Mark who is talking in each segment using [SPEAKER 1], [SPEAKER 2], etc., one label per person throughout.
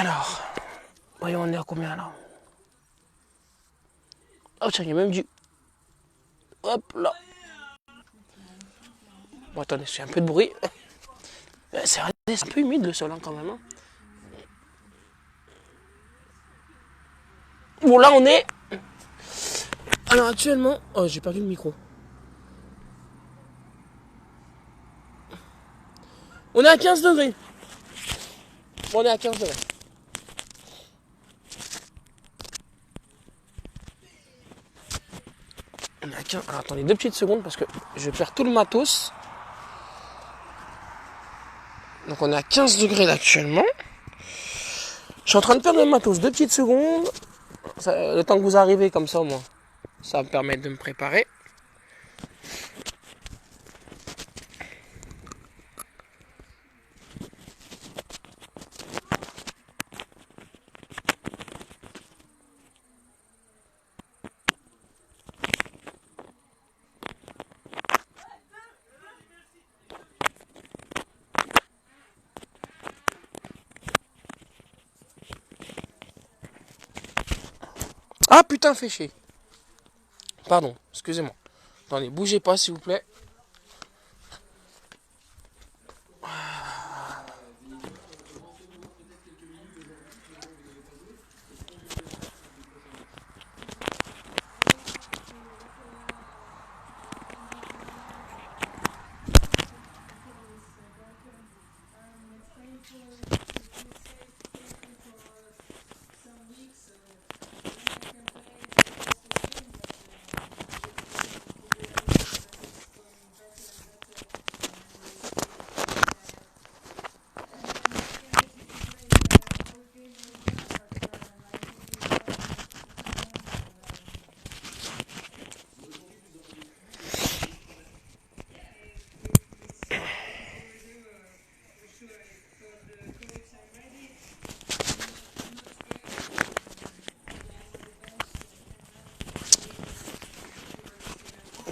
[SPEAKER 1] Alors, voyons, on est à combien là? Oh tiens, il y a même du... Hop là. Bon, attendez, c'est un peu de bruit. C'est un peu humide le sol hein, quand même. Hein. Bon, là on est... Alors actuellement... Oh, j'ai perdu le micro. On est à 15 degrés. On est à 15 degrés. On est à 15... Alors, attendez 2 petites secondes parce que je perds tout le matos. Donc on est à 15 degrés là actuellement. Je suis en train de perdre le matos. 2 petites secondes. Ça, le temps que vous arrivez comme ça au moins. Ça va me permettre de me préparer. Ah putain, fait chier. Pardon, excusez-moi. Attendez, bougez pas s'il vous plaît.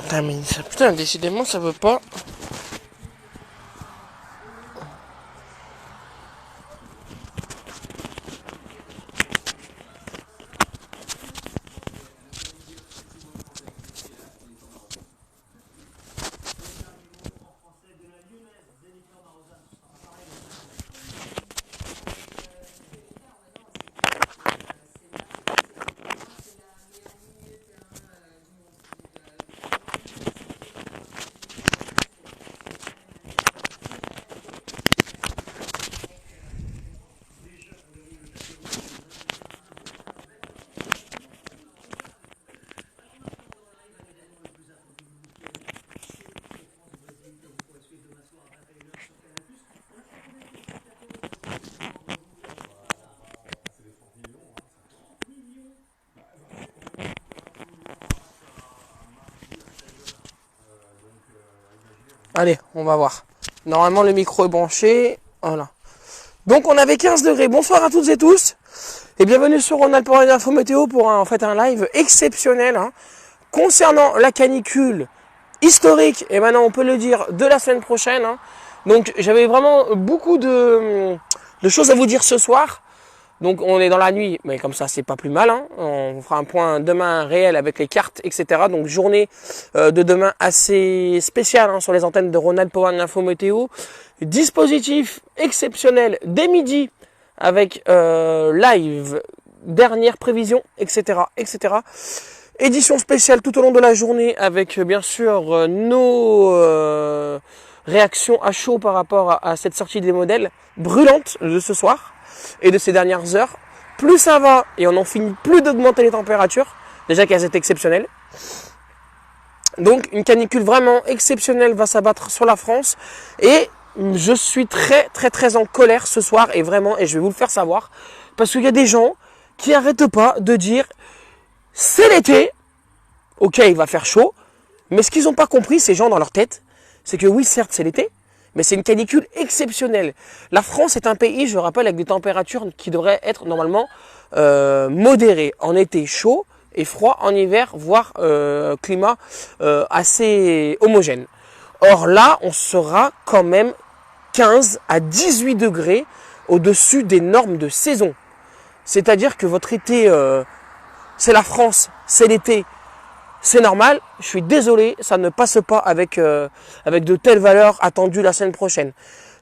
[SPEAKER 1] Putain, mais putain, décidément ça veut pas. Allez, on va voir. Normalement, le micro est branché. Voilà. Donc, on avait 15 degrés. Bonsoir à toutes et tous. Et bienvenue sur Ronald pour une info météo pour un live exceptionnel hein, concernant la canicule historique. Et maintenant, on peut le dire, de la semaine prochaine. Hein. Donc, j'avais vraiment beaucoup de choses à vous dire ce soir. Donc on est dans la nuit, mais comme ça c'est pas plus mal. Hein. On fera un point demain réel avec les cartes, etc. Donc journée de demain assez spéciale hein, sur les antennes de Ronald Power Info Météo. Dispositif exceptionnel dès midi avec live, dernière prévision, etc., etc. Édition spéciale tout au long de la journée avec bien sûr nos réactions à chaud par rapport à cette sortie des modèles brûlantes de ce soir. Et de ces dernières heures, plus ça va, et on n'en finit plus d'augmenter les températures, déjà qu'elles étaient exceptionnelles. Donc une canicule vraiment exceptionnelle va s'abattre sur la France, et je suis très très très en colère ce soir, et vraiment, et je vais vous le faire savoir, parce qu'il y a des gens qui n'arrêtent pas de dire, c'est l'été, ok il va faire chaud, mais ce qu'ils n'ont pas compris, ces gens dans leur tête, c'est que oui certes c'est l'été, mais c'est une canicule exceptionnelle. La France est un pays, je rappelle, avec des températures qui devraient être normalement modérées. En été chaud et froid, en hiver, voire climat assez homogène. Or là, on sera quand même 15 à 18 degrés au-dessus des normes de saison. C'est-à-dire que votre été, c'est la France, c'est l'été, c'est normal. Je suis désolé, ça ne passe pas avec de telles valeurs attendues la semaine prochaine.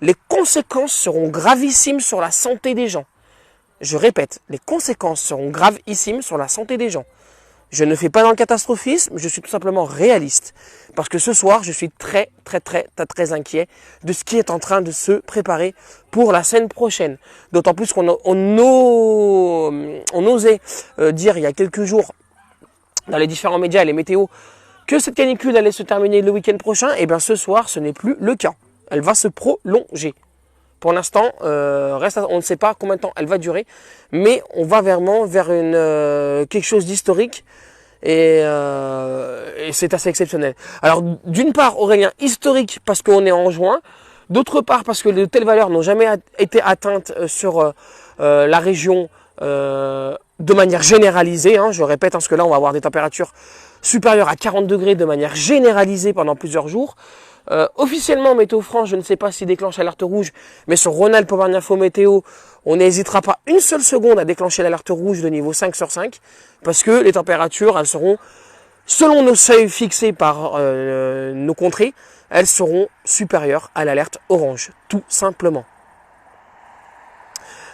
[SPEAKER 1] Les conséquences seront gravissimes sur la santé des gens. Je répète, les conséquences seront gravissimes sur la santé des gens. Je ne fais pas dans le catastrophisme, je suis tout simplement réaliste. Parce que ce soir, je suis très inquiet de ce qui est en train de se préparer pour la semaine prochaine. D'autant plus qu'on osait dire il y a quelques jours dans les différents médias et les météos que cette canicule allait se terminer le week-end prochain. Et bien ce soir, ce n'est plus le cas. Elle va se prolonger. Pour l'instant, on ne sait pas combien de temps elle va durer, mais on va vraiment vers quelque chose d'historique et c'est assez exceptionnel. Alors d'une part, Aurélien, historique parce qu'on est en juin, d'autre part parce que de telles valeurs n'ont jamais été atteintes sur la région de manière généralisée. Je répète, parce que là on va avoir des températures supérieures à 40 degrés de manière généralisée pendant plusieurs jours. Officiellement, Météo France, je ne sais pas s'il déclenche l'alerte rouge, mais sur Rhône-Alpes Auvergne-Info Météo, on n'hésitera pas une seule seconde à déclencher l'alerte rouge de niveau 5 sur 5, parce que les températures, elles seront, selon nos seuils fixés par nos contrées, elles seront supérieures à l'alerte orange, tout simplement.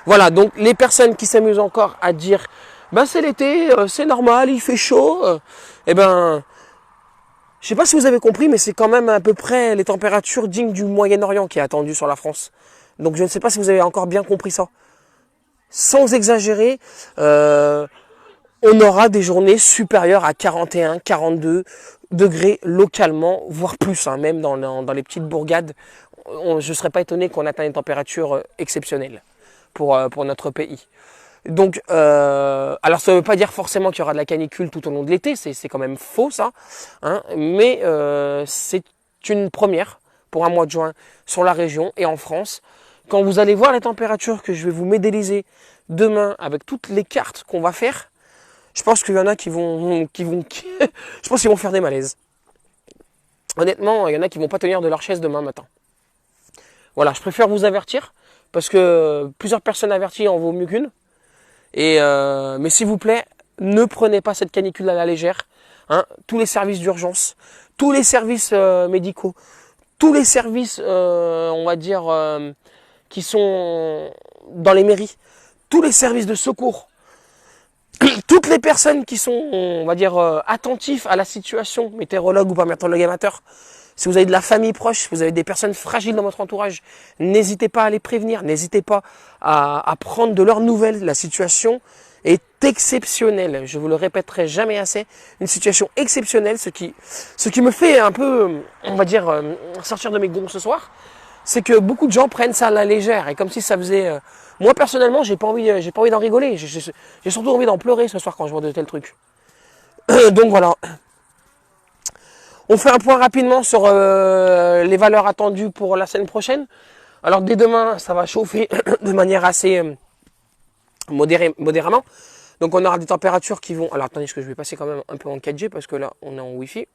[SPEAKER 1] Voilà, donc les personnes qui s'amusent encore à dire « c'est l'été, c'est normal, il fait chaud », je ne sais pas si vous avez compris, mais c'est quand même à peu près les températures dignes du Moyen-Orient qui est attendu sur la France. Donc je ne sais pas si vous avez encore bien compris ça. Sans exagérer, on aura des journées supérieures à 41, 42 degrés localement, voire plus, même dans les petites bourgades. Je ne serais pas étonné qu'on atteigne une température exceptionnelle pour notre pays. Donc, alors ça ne veut pas dire forcément qu'il y aura de la canicule tout au long de l'été, c'est quand même faux ça, mais c'est une première pour un mois de juin sur la région et en France. Quand vous allez voir les températures que je vais vous modéliser demain avec toutes les cartes qu'on va faire, je pense qu'il y en a qui vont je pense qu'ils vont faire des malaises. Honnêtement, il y en a qui vont pas tenir de leur chaise demain matin. Voilà, je préfère vous avertir parce que plusieurs personnes averties en vaut mieux qu'une. Mais s'il vous plaît, ne prenez pas cette canicule à la légère. Tous les services d'urgence, tous les services médicaux, tous les services, on va dire, qui sont dans les mairies, tous les services de secours, toutes les personnes qui sont, on va dire, attentifs à la situation, météorologue ou pas météorologue amateur. Si vous avez de la famille proche, si vous avez des personnes fragiles dans votre entourage, n'hésitez pas à les prévenir, n'hésitez pas à prendre de leurs nouvelles. La situation est exceptionnelle, je vous le répéterai jamais assez, une situation exceptionnelle. Ce qui me fait un peu, on va dire, sortir de mes gonds ce soir, c'est que beaucoup de gens prennent ça à la légère, et comme si ça faisait... moi personnellement, j'ai pas envie d'en rigoler, j'ai surtout envie d'en pleurer ce soir quand je vois de tels trucs. Donc voilà. On fait un point rapidement sur les valeurs attendues pour la semaine prochaine. Alors dès demain, ça va chauffer de manière assez modérément. Donc on aura des températures qui vont... Alors attendez, je vais passer quand même un peu en 4G parce que là, on est en Wi-Fi.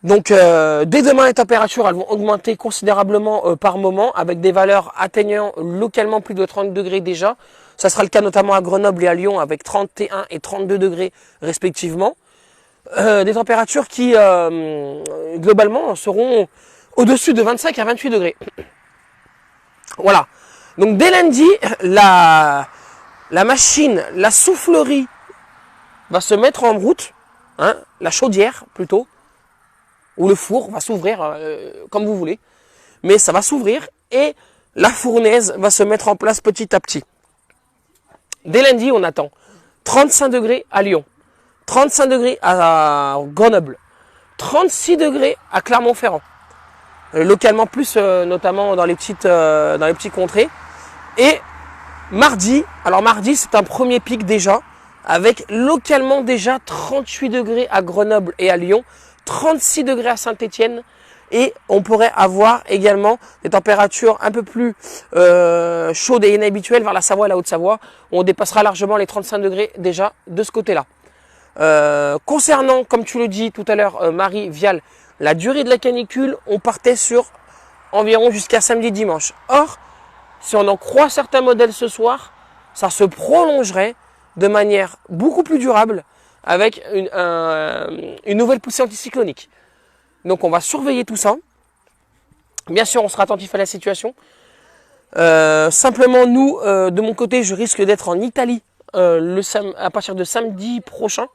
[SPEAKER 1] Donc dès demain, les températures elles vont augmenter considérablement par moment avec des valeurs atteignant localement plus de 30 degrés déjà. Ça sera le cas notamment à Grenoble et à Lyon avec 31 et 32 degrés respectivement. Des températures qui globalement seront au-dessus de 25 à 28 degrés. Voilà. Donc dès lundi, la machine, la soufflerie va se mettre en route, la chaudière plutôt, ou le four va s'ouvrir comme vous voulez, mais ça va s'ouvrir et la fournaise va se mettre en place petit à petit. Dès lundi, on attend 35 degrés à Lyon, 35 degrés à Grenoble, 36 degrés à Clermont-Ferrand, localement plus notamment dans les petits contrées. Et mardi, alors mardi c'est un premier pic déjà, avec localement déjà 38 degrés à Grenoble et à Lyon, 36 degrés à Saint-Étienne, et on pourrait avoir également des températures un peu plus chaudes et inhabituelles vers la Savoie et la Haute-Savoie, où on dépassera largement les 35 degrés déjà de ce côté-là. Concernant, comme tu le dis tout à l'heure, Marie Vial, la durée de la canicule, on partait sur environ jusqu'à samedi-dimanche. Or, si on en croit certains modèles ce soir, ça se prolongerait de manière beaucoup plus durable avec une nouvelle poussée anticyclonique. Donc on va surveiller tout ça. Bien sûr, on sera attentif à la situation. Simplement, nous, de mon côté, je risque d'être en Italie à partir de samedi prochain.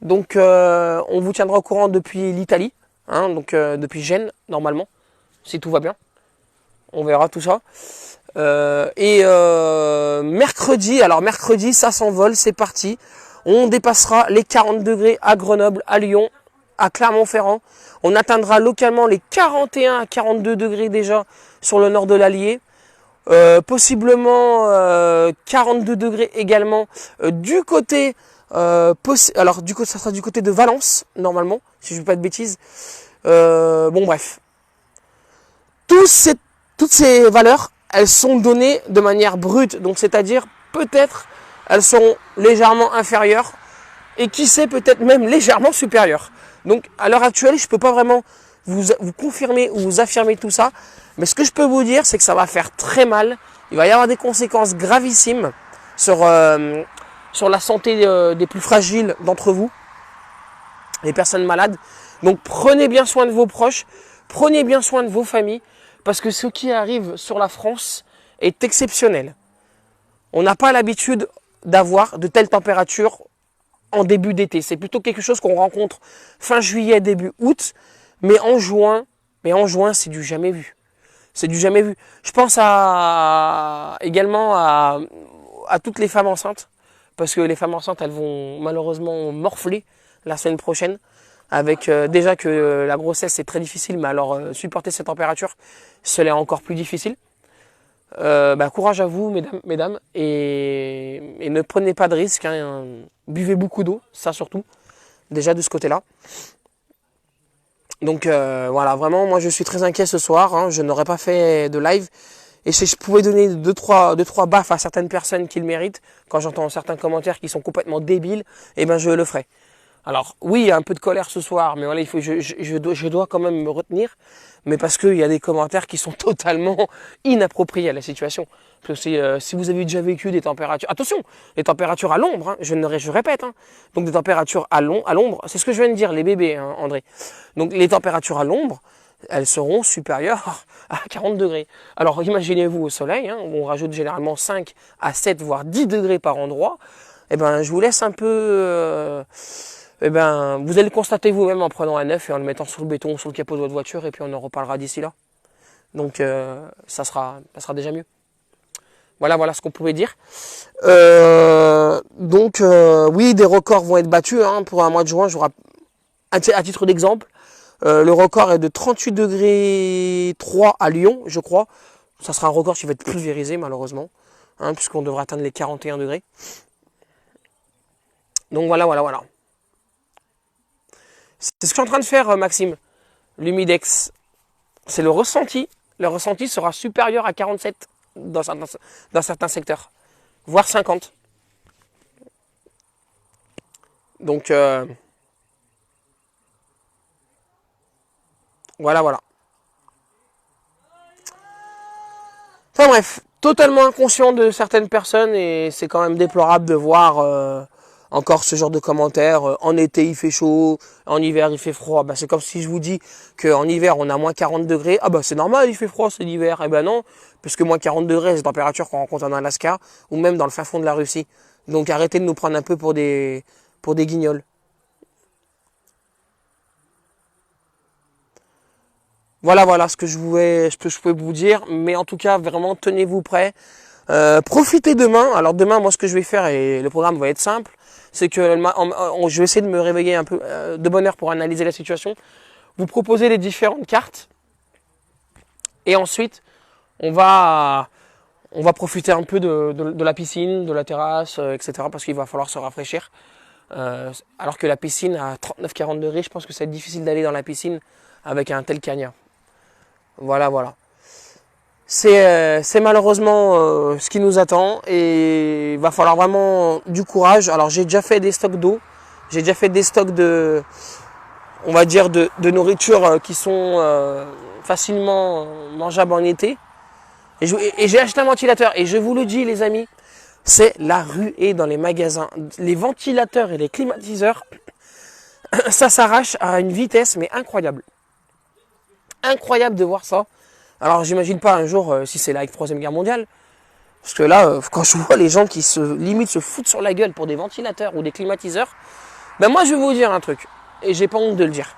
[SPEAKER 1] Donc on vous tiendra au courant depuis l'Italie, hein, donc depuis Gênes, normalement, si tout va bien. On verra tout ça. Mercredi, ça s'envole, c'est parti. On dépassera les 40 degrés à Grenoble, à Lyon, à Clermont-Ferrand. On atteindra localement les 41 à 42 degrés déjà sur le nord de l'Allier. Possiblement 42 degrés également du côté ça sera du côté de Valence normalement, si je ne dis pas de bêtises. Bon bref. Toutes ces valeurs, elles sont données de manière brute, donc c'est-à-dire peut-être elles seront légèrement inférieures et qui sait peut-être même légèrement supérieures. Donc à l'heure actuelle, je ne peux pas vraiment vous confirmer ou vous affirmer tout ça, mais ce que je peux vous dire, c'est que ça va faire très mal. Il va y avoir des conséquences gravissimes sur la santé des plus fragiles d'entre vous, les personnes malades. Donc prenez bien soin de vos proches, prenez bien soin de vos familles, parce que ce qui arrive sur la France est exceptionnel. On n'a pas l'habitude d'avoir de telles températures en début d'été. C'est plutôt quelque chose qu'on rencontre fin juillet, début août, mais en juin, c'est du jamais vu. C'est du jamais vu. Je pense également à toutes les femmes enceintes, parce que les femmes enceintes, elles vont malheureusement morfler la semaine prochaine, avec déjà que la grossesse c'est très difficile, mais alors supporter cette température, cela est encore plus difficile. Courage à vous, mesdames, et ne prenez pas de risques, hein, buvez beaucoup d'eau, ça surtout, déjà de ce côté-là. Donc voilà, vraiment, moi je suis très inquiet ce soir, hein, je n'aurais pas fait de live. Et si je pouvais donner deux, trois baffes à certaines personnes qui le méritent, quand j'entends certains commentaires qui sont complètement débiles, eh ben je le ferai. Alors oui, il y a un peu de colère ce soir, mais voilà, je dois quand même me retenir, mais parce qu'il y a des commentaires qui sont totalement inappropriés à la situation. Parce que si vous avez déjà vécu des températures, attention, des températures à l'ombre, hein, je répète, hein, donc des températures à l'ombre, c'est ce que je viens de dire, les bébés, hein, André. Donc les températures à l'ombre, elles seront supérieures à 40 degrés. Alors imaginez-vous au soleil, hein, où on rajoute généralement 5 à 7, voire 10 degrés par endroit, eh ben je vous laisse un peu... vous allez le constater vous-même en prenant un œuf et en le mettant sur le béton, sur le capot de votre voiture, et puis on en reparlera d'ici là. Donc ça sera déjà mieux. Voilà ce qu'on pouvait dire. Oui, des records vont être battus, hein, pour un mois de juin. À titre d'exemple, le record est de 38 degrés 3 à Lyon, je crois. Ça sera un record qui va être pulvérisé malheureusement, hein, puisqu'on devrait atteindre les 41 degrés. Donc voilà. C'est ce que je suis en train de faire, Maxime. L'humidex, c'est le ressenti. Le ressenti sera supérieur à 47 dans certains secteurs, voire 50. Donc, voilà. Enfin bref, totalement inconscient de certaines personnes, et c'est quand même déplorable de voir encore ce genre de commentaires. En été il fait chaud, en hiver il fait froid. C'est comme si je vous dis qu'en hiver on a moins 40 degrés. C'est normal, il fait froid, c'est l'hiver. Non, puisque moins 40 degrés c'est la température qu'on rencontre en Alaska ou même dans le fin fond de la Russie. Donc arrêtez de nous prendre un peu pour des guignols. Voilà ce que je pouvais vous dire. Mais en tout cas, vraiment, tenez-vous prêts. Profitez demain. Alors demain, moi ce que je vais faire, et le programme va être simple, c'est que je vais essayer de me réveiller un peu de bonne heure pour analyser la situation, vous proposer les différentes cartes, et ensuite on va profiter un peu de la piscine, de la terrasse, etc. parce qu'il va falloir se rafraîchir. Alors que la piscine à 39-40 degrés, je pense que c'est difficile d'aller dans la piscine avec un tel cagnard. Voilà. C'est malheureusement ce qui nous attend, et il va falloir vraiment du courage. Alors j'ai déjà fait des stocks d'eau, j'ai déjà fait des stocks on va dire, de nourriture qui sont facilement mangeables en été. Et j'ai acheté un ventilateur. Et je vous le dis, les amis, c'est la ruée dans les magasins. Les ventilateurs et les climatiseurs, ça s'arrache à une vitesse, mais incroyable. Incroyable de voir ça. Alors, j'imagine pas un jour si c'est la 3e guerre mondiale. Parce que là, quand je vois les gens qui limite se foutent sur la gueule pour des ventilateurs ou des climatiseurs, ben moi, je vais vous dire un truc. Et j'ai pas honte de le dire.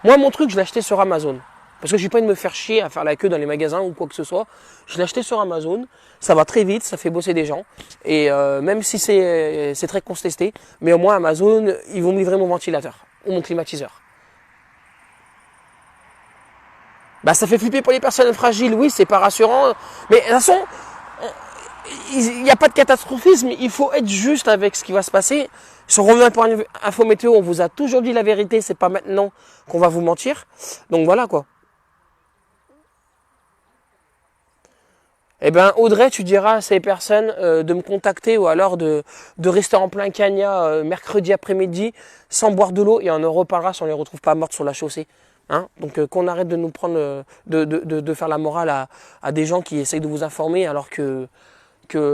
[SPEAKER 1] Moi, mon truc, je l'ai acheté sur Amazon. Parce que j'ai pas envie de me faire chier à faire la queue dans les magasins ou quoi que ce soit. Je l'ai acheté sur Amazon. Ça va très vite, ça fait bosser des gens. Et même si c'est très contesté, mais au moins Amazon, ils vont me livrer mon ventilateur ou mon climatiseur. Bah, ça fait flipper pour les personnes fragiles, oui, c'est pas rassurant. Mais de toute façon, il n'y a pas de catastrophisme, il faut être juste avec ce qui va se passer. Sur Info Météo, on vous a toujours dit la vérité, c'est pas maintenant qu'on va vous mentir. Donc voilà quoi. Eh bien Audrey, tu diras à ces personnes de me contacter ou alors de rester en plein cagnat mercredi après-midi sans boire de l'eau et on en reparlera si on ne les retrouve pas mortes sur la chaussée. Hein, donc qu'on arrête de nous prendre, de faire la morale à des gens qui essayent de vous informer alors que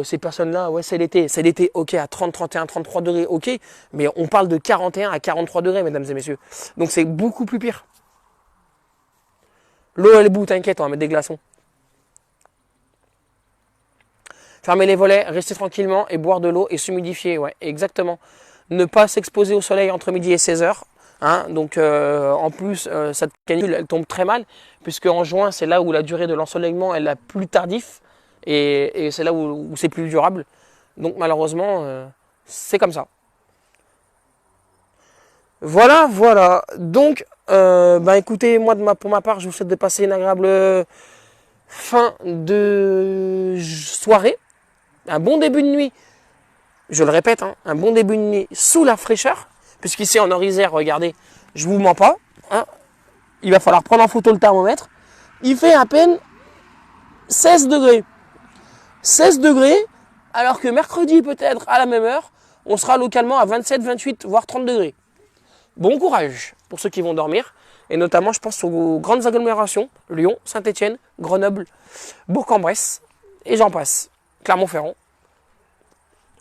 [SPEAKER 1] ces personnes-là, ouais, c'est l'été, ok, à 30, 31, 33 degrés, ok, mais on parle de 41 à 43 degrés, mesdames et messieurs. Donc c'est beaucoup plus pire. L'eau, elle est bout, t'inquiète, on va mettre des glaçons. Fermer les volets, rester tranquillement et boire de l'eau et s'humidifier, ouais, exactement. Ne pas s'exposer au soleil entre midi et 16 heures. Hein, donc en plus, cette canicule, elle tombe très mal, puisque en juin, c'est là où la durée de l'ensoleillement est la plus tardif. Et c'est là où c'est plus durable. Donc malheureusement, c'est comme ça. Voilà, voilà. Donc, écoutez, moi pour ma part, je vous souhaite de passer une agréable fin de soirée. Un bon début de nuit. Je le répète, hein, un bon début de nuit sous la fraîcheur. Puisqu'ici en Orisère, regardez, je vous mens pas. Hein, il va falloir prendre en photo le thermomètre. Il fait à peine 16 degrés. 16 degrés, alors que mercredi, peut-être à la même heure, on sera localement à 27, 28, voire 30 degrés. Bon courage pour ceux qui vont dormir, et notamment, je pense aux grandes agglomérations, Lyon, Saint-Étienne, Grenoble, Bourg-en-Bresse, et j'en passe, Clermont-Ferrand,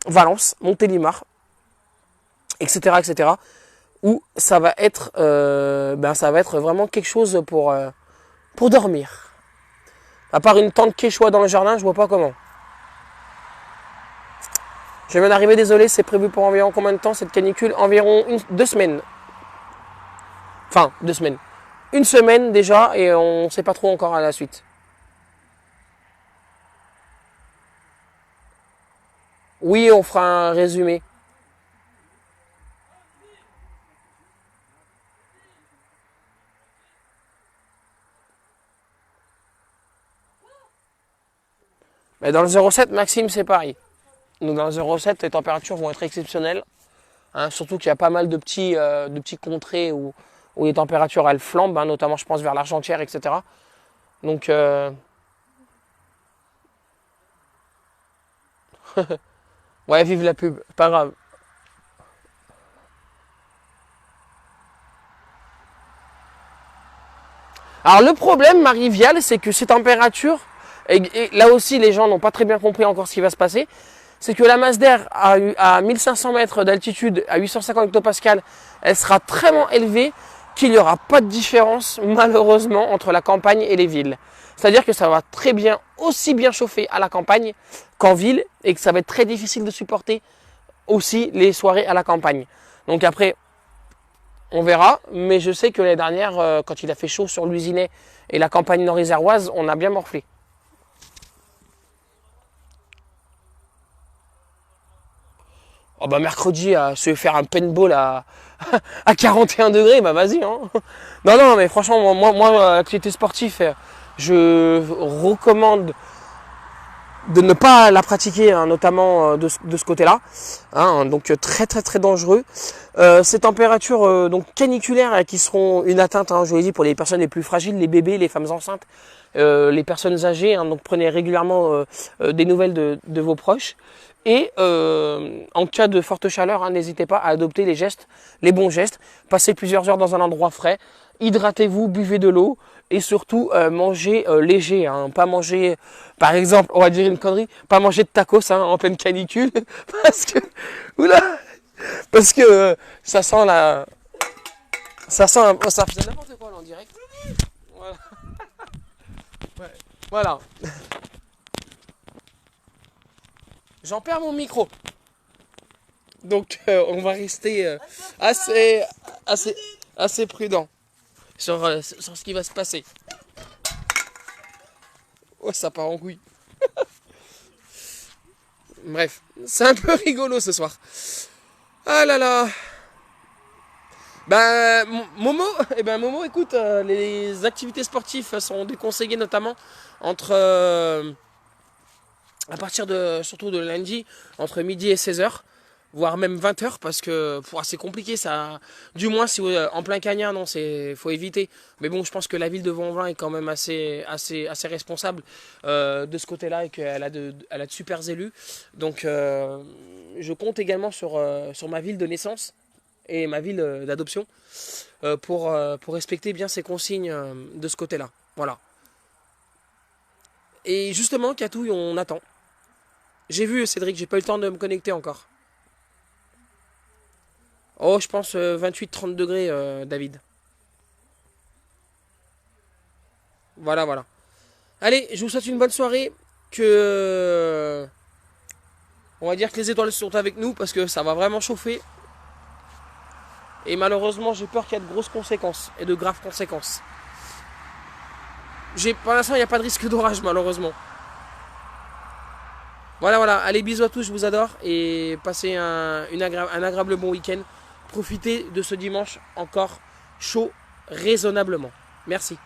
[SPEAKER 1] Valence, Montélimar, etc., etc., où ça va être vraiment quelque chose pour dormir. À part une tente quechua dans le jardin, je vois pas comment. Je viens d'arriver, désolé, c'est prévu pour environ combien de temps cette canicule? Environ 2 semaines. Enfin, 2 semaines. 1 semaine déjà et on ne sait pas trop encore à la suite. Oui, on fera un résumé. Mais dans le 07, Maxime, c'est pareil. Donc dans le 07, les températures vont être exceptionnelles. Hein, surtout qu'il y a pas mal de petits contrées où les températures elles flambent, hein, notamment je pense vers l'Argentière, etc. Donc ouais, vive la pub, pas grave. Alors le problème, Marie-Vial, c'est que ces températures, et là aussi les gens n'ont pas très bien compris encore ce qui va se passer, c'est que la masse d'air à 1500 mètres d'altitude, à 850 hectopascales, elle sera tellement élevée qu'il n'y aura pas de différence malheureusement entre la campagne et les villes. C'est-à-dire que ça va très bien, aussi bien chauffer à la campagne qu'en ville, et que ça va être très difficile de supporter aussi les soirées à la campagne. Donc après, on verra, mais je sais que l'année dernière, quand il a fait chaud sur l'Usinet et la campagne nord-iséroise, on a bien morflé. Oh bah mercredi, se faire un paintball à 41 degrés, bah vas-y. Hein. Non, mais franchement, moi activité sportive, je recommande de ne pas la pratiquer, hein, notamment de ce côté-là. Hein, donc très très très dangereux. Ces températures donc caniculaires qui seront une atteinte, hein, je vous l'ai dit, pour les personnes les plus fragiles, les bébés, les femmes enceintes, les personnes âgées. Hein, donc prenez régulièrement des nouvelles de vos proches. Et en cas de forte chaleur, hein, n'hésitez pas à adopter les gestes, les bons gestes. Passez plusieurs heures dans un endroit frais. Hydratez-vous, buvez de l'eau. Et surtout, mangez léger, hein, pas manger, par exemple, on va dire une connerie, pas manger de tacos hein, en pleine canicule, parce que, oula, parce que ça sent la, ça faisait n'importe quoi là en direct. Voilà. Ouais. Voilà. J'en perds mon micro, donc on va rester assez prudent sur ce qui va se passer. Oh, ça part en couille. Bref, c'est un peu rigolo ce soir. Ah là là. Ben, Momo, écoute, les activités sportives sont déconseillées notamment entre, à partir de, surtout de lundi, entre midi et 16h, voire même 20h, parce que c'est compliqué ça. Du moins, si vous en plein cagnard, non, faut éviter. Mais bon, je pense que la ville de Vanvin est quand même assez responsable de ce côté-là et qu'elle a de super élus. Donc, je compte également sur ma ville de naissance et ma ville d'adoption pour respecter bien ces consignes de ce côté-là. Voilà. Et justement, Catouille, on attend. J'ai vu Cédric, j'ai pas eu le temps de me connecter encore. Oh, je pense 28-30 degrés, David. Voilà, voilà. Allez, je vous souhaite une bonne soirée. On va dire que les étoiles sont avec nous parce que ça va vraiment chauffer. Et malheureusement, j'ai peur qu'il y ait de grosses conséquences et de graves conséquences. Pour l'instant, il n'y a pas de risque d'orage, malheureusement. Voilà, voilà. Allez, bisous à tous, je vous adore. Et passez un agréable bon week-end. Profitez de ce dimanche encore chaud, raisonnablement. Merci.